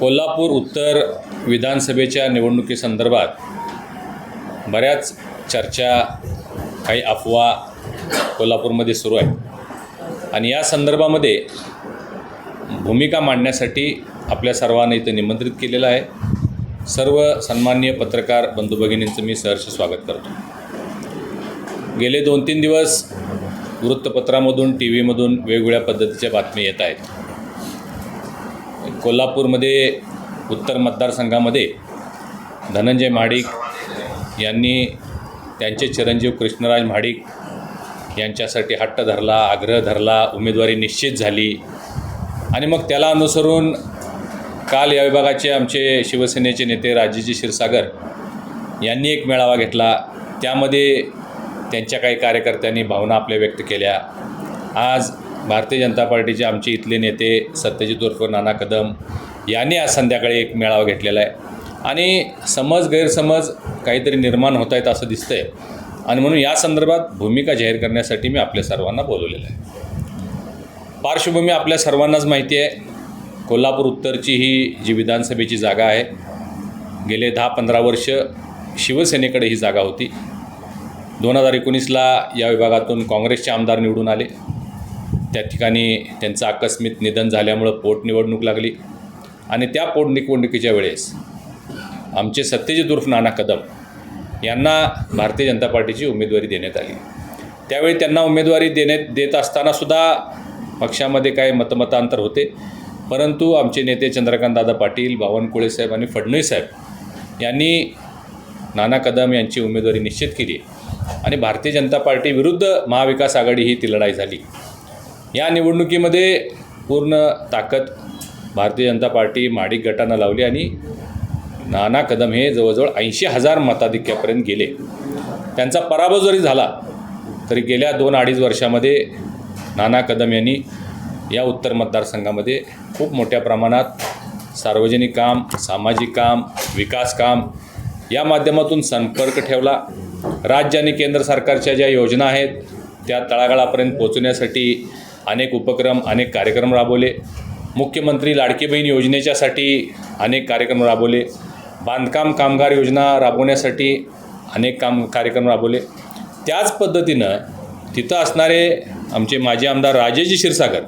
कोल्हापूर उत्तर विधानसभेच्या निवडणुकीसंदर्भात बऱ्याच चर्चा, काही अफवा कोल्हापूरमध्ये सुरू आहेत आणि या संदर्भामध्ये भूमिका मांडण्यासाठी आपल्या सर्वांना इथं निमंत्रित केलेलं आहे. सर्व सन्माननीय पत्रकार बंधू भगिनींचं मी सहर्ष स्वागत करतो. गेले 2-3 दिवस वृत्तपत्रामधून, टी व्हीमधून वेगवेगळ्या पद्धतीच्या बातम्या येत आहेत. कोल्हापूरमध्ये उत्तर मतदारसंघामध्ये धनंजय महाडिक यांनी त्यांचे चिरंजीव कृष्णराज महाडिक यांच्यासाठी हट्ट धरला, आग्रह धरला, उमेदवारी निश्चित झाली आणि मग त्याला अनुसरून काल या विभागाचे आमचे शिवसेनेचे नेते राजेजी क्षीरसागर यांनी एक मेळावा घेतला. त्यामध्ये त्यांच्या काही कार्यकर्त्यांनी भावना आपल्या व्यक्त केल्या. आज भारतीय जनता पार्टीचे आमचे इथले नेते सत्यजित उर्फ नाना कदम यांनी आज संध्याकाळी एक मेळावा घेतलेला आहे आणि गैरसमज काहीतरी निर्माण होत आहेत असं दिसतंय आणि म्हणून या संदर्भात भूमिका जाहीर करण्यासाठी मी आपल्या सर्वांना बोलवलेलं आहे. पार्श्वभूमी आपल्या सर्वांनाच माहिती आहे. कोल्हापूर उत्तरची ही जी विधानसभेची जागा आहे, गेले 10-15 वर्ष शिवसेनेकडे ही जागा होती. 2019ला या विभागातून काँग्रेसचे आमदार निवडून आले. त्या ठिकाणी त्यांचं आकस्मिक निधन झाल्यामुळं पोटनिवडणूक लागली आणि त्या पोटनिवडणुकीच्या वेळेस आमचे सत्यजित उर्फ नाना कदम यांना भारतीय जनता पार्टीची उमेदवारी देण्यात आली. त्यावेळी त्यांना उमेदवारी देत असतानासुद्धा पक्षामध्ये काही मतमतांतर होते, परंतु आमचे नेते चंद्रकांतदादा पाटील, बावनकुळे साहेब आणि फडणवीस साहेब यांनी नाना कदम यांची उमेदवारी निश्चित केली आणि भारतीय जनता पार्टी विरुद्ध महाविकास आघाडी ही ती लढाई झाली. या निवडणुकीमध्ये पूर्ण ताकद भारतीय जनता पार्टी महाडिक गटानं लावली आणि नाना कदम हे जवळजवळ 80,000 मताधिक्यापर्यंत गेले. त्यांचा पराभव जरी झाला तरी गेल्या 2-2.5 वर्षामध्ये नाना कदम यांनी या उत्तर मतदारसंघामध्ये खूप मोठ्या प्रमाणात सार्वजनिक काम, सामाजिक काम, विकास काम या माध्यमातून संपर्क ठेवला. राज्य आणि केंद्र सरकारच्या ज्या योजना आहेत त्या तळागाळापर्यंत पोहोचण्यासाठी अनेक उपक्रम, अनेक कार्यक्रम राबवले. मुख्यमंत्री लाडकी बहीण योजनेच्यासाठी अनेक कार्यक्रम राबवले. बांधकाम कामगार योजना राबवण्यासाठी अनेक कार्यक्रम राबवले. त्याच पद्धतीनं तिथं असणारे आमचे माजी आमदार राजेजी क्षीरसागर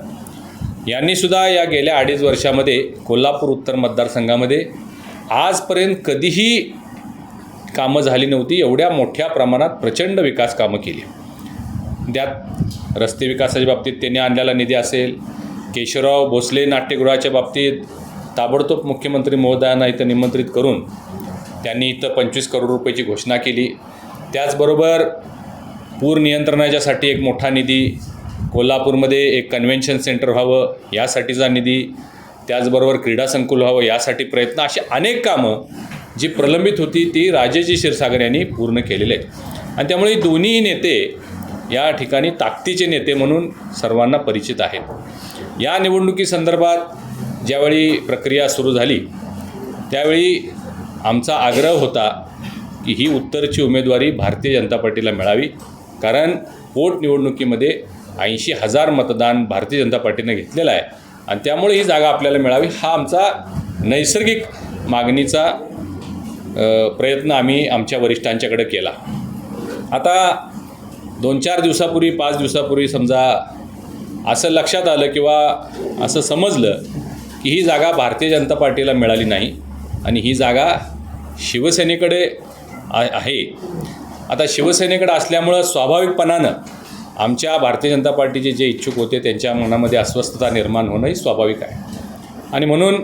यांनीसुद्धा या गेल्या 2.5 वर्षामध्ये कोल्हापूर उत्तर मतदारसंघामध्ये आजपर्यंत कधीही कामं झाली नव्हती. एवढ्या मोठ्या प्रमाणात प्रचंड विकास कामं केली. त्यात रस्ते विकासाच्या बाबतीत त्यांनी आणलेला निधी असेल, केशवराव भोसले नाट्यगृहाच्या बाबतीत ताबडतोब मुख्यमंत्री महोदयांना इथं निमंत्रित करून त्यांनी इथं 25 करोड रुपयाची घोषणा केली. त्याचबरोबर पूर नियंत्रणाच्यासाठी एक मोठा निधी, कोल्हापूरमध्ये एक कन्व्हेन्शन सेंटर व्हावं यासाठीचा निधी, त्याचबरोबर क्रीडा संकुल व्हावं यासाठी प्रयत्न, अशी अनेक कामं जी प्रलंबित होती ती राजेजी क्षीरसागर यांनी पूर्ण केलेले आहेत आणि त्यामुळे दोन्ही नेते या ठिकाणी ताकदीचे नेते म्हणून सर्वांना परिचित आहेत. या निवडणुकीसंदर्भात ज्यावेळी प्रक्रिया सुरू झाली त्यावेळी आमचा आग्रह होता की ही उत्तरची उमेदवारी भारतीय जनता पार्टीला मिळावी, कारण पोटनिवडणुकीमध्ये 80,000 मतदान भारतीय जनता पार्टीनं घेतलेलं आहे आणि त्यामुळे ही जागा आपल्याला मिळावी हा आमचा नैसर्गिक मागणीचा प्रयत्न आम्ही आमच्या वरिष्ठांच्याकडे केला. आता 2-4 दिवसापूर्वी, 5 दिवसापूर्वी समजा असं लक्षात आलं किंवा असं समजलं की ही जागा भारतीय जनता पार्टीला मिळाली नाही आणि ही जागा शिवसेनेकडे आहे. आता शिवसेनेकडे असल्यामुळं स्वाभाविकपणानं आमच्या भारतीय जनता पार्टीचे जे इच्छुक होते त्यांच्या मनामध्ये अस्वस्थता निर्माण होणंही स्वाभाविक आहे आणि म्हणून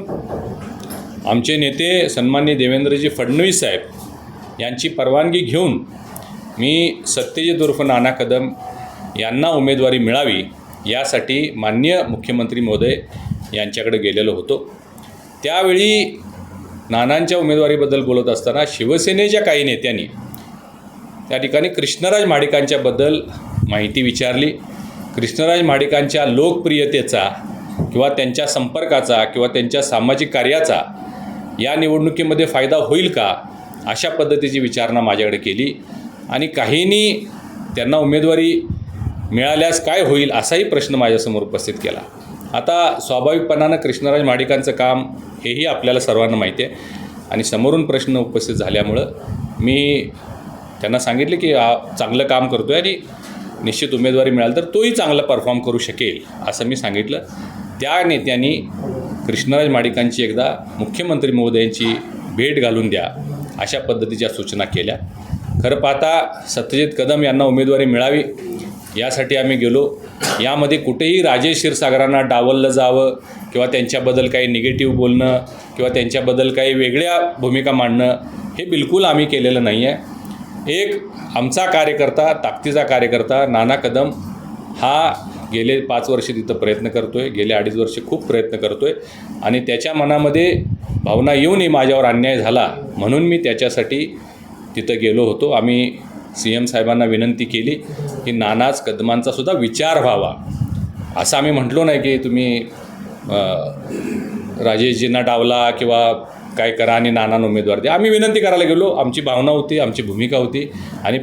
आमचे नेते सन्माननीय देवेंद्रजी फडणवीस साहेब यांची परवानगी घेऊन मी सत्यजित उर्फ नाना कदम यांना उमेदवारी मिळावी यासाठी माननीय मुख्यमंत्री महोदय यांच्याकडे गेलेलो होतो. त्यावेळी नानांच्या उमेदवारीबद्दल बोलत असताना शिवसेनेच्या काही नेत्यांनी त्या ठिकाणी कृष्णराज महाडिकांच्याबद्दल माहिती विचारली. कृष्णराज महाडिकांच्या लोकप्रियतेचा किंवा त्यांच्या संपर्काचा किंवा त्यांच्या सामाजिक कार्याचा या निवडणुकीमध्ये फायदा होईल का, अशा पद्धतीची विचारणा माझ्याकडे केली आणि काहींनी त्यांना उमेदवारी मिळाल्यास काय होईल असाही प्रश्न माझ्यासमोर उपस्थित केला. आता स्वाभाविकपणानं कृष्णराज महाडिकांचं काम हेही आपल्याला सर्वांना माहिती आहे. आणि समोरून प्रश्न उपस्थित झाल्यामुळं मी त्यांना सांगितले की चांगलं काम करतो आहे आणि निश्चित उमेदवारी मिळाली तर तोही चांगला परफॉर्म करू शकेल असं मी सांगितलं. त्या नेत्यांनी कृष्णराज महाडिकांची एकदा मुख्यमंत्री महोदयांची भेट घालून द्या अशा पद्धतीच्या सूचना केल्या. खरं पाहता सत्यजित कदम यांना उमेदवारी मिळावी यासाठी आम्ही गेलो. यामध्ये कुठेही राजेश क्षीरसागरांना डावललं जावं किंवा त्यांच्याबद्दल काही निगेटिव्ह बोलणं किंवा त्यांच्याबद्दल काही वेगळ्या भूमिका मांडणं हे बिलकुल आम्ही केलेलं नाही आहे. एक आमचा कार्यकर्ता, ताकदीचा कार्यकर्ता नाना कदम हा गेले 5 वर्ष तिथं प्रयत्न करतो आहे, गेले 2.5 वर्ष खूप प्रयत्न करतो आहे आणि त्याच्या मनामध्ये भावना येऊनही माझ्यावर अन्याय झाला म्हणून मी त्याच्यासाठी तिथं गेलो होतो. आम्ही CM साहेबांना विनंती केली की नानाच कदमांचासुद्धा विचार व्हावा. असं आम्ही म्हटलो नाही की तुम्ही राजेशजींना डावला किंवा काय करा आणि नानांना उमेदवार द्या. आम्ही विनंती करायला गेलो. आमची भावना होती, आमची भूमिका होती आणि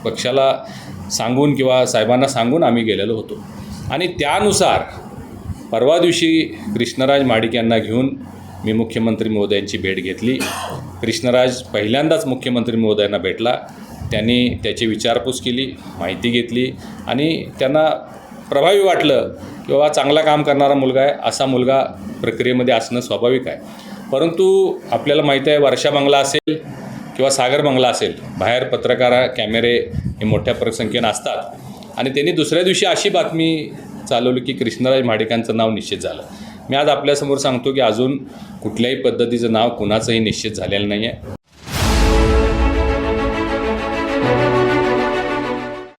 पक्षाला सांगून किंवा साहेबांना सांगून आम्ही गेलेलो होतो. आणि त्यानुसार परवा दिवशी कृष्णराज महाडिक यांना घेऊन मी मुख्यमंत्री महोदयांची भेट घेतली. कृष्णराज पहिल्यांदाच मुख्यमंत्री महोदयांना भेटला. त्यांनी त्याची विचारपूस केली, माहिती घेतली आणि त्यांना प्रभावी वाटलं की बाबा चांगला काम करणारा मुलगा आहे, असा मुलगा प्रक्रियेमध्ये असणं स्वाभाविक आहे. परंतु आपल्याला माहिती आहे वर्षा बंगला असेल किंवा सागर बंगला असेल, बाहेर पत्रकार कॅमेरे हे मोठ्या संख्येनं असतात आणि त्यांनी दुसऱ्या दिवशी अशी बातमी चालवली की कृष्णराज महाडिकांचं नाव निश्चित झालं. मी आज आपल्यासमोर सांगतो की अजून कुठल्याही पद्धतीचं नाव कुणाचंही निश्चित झालेलं नाही आहे.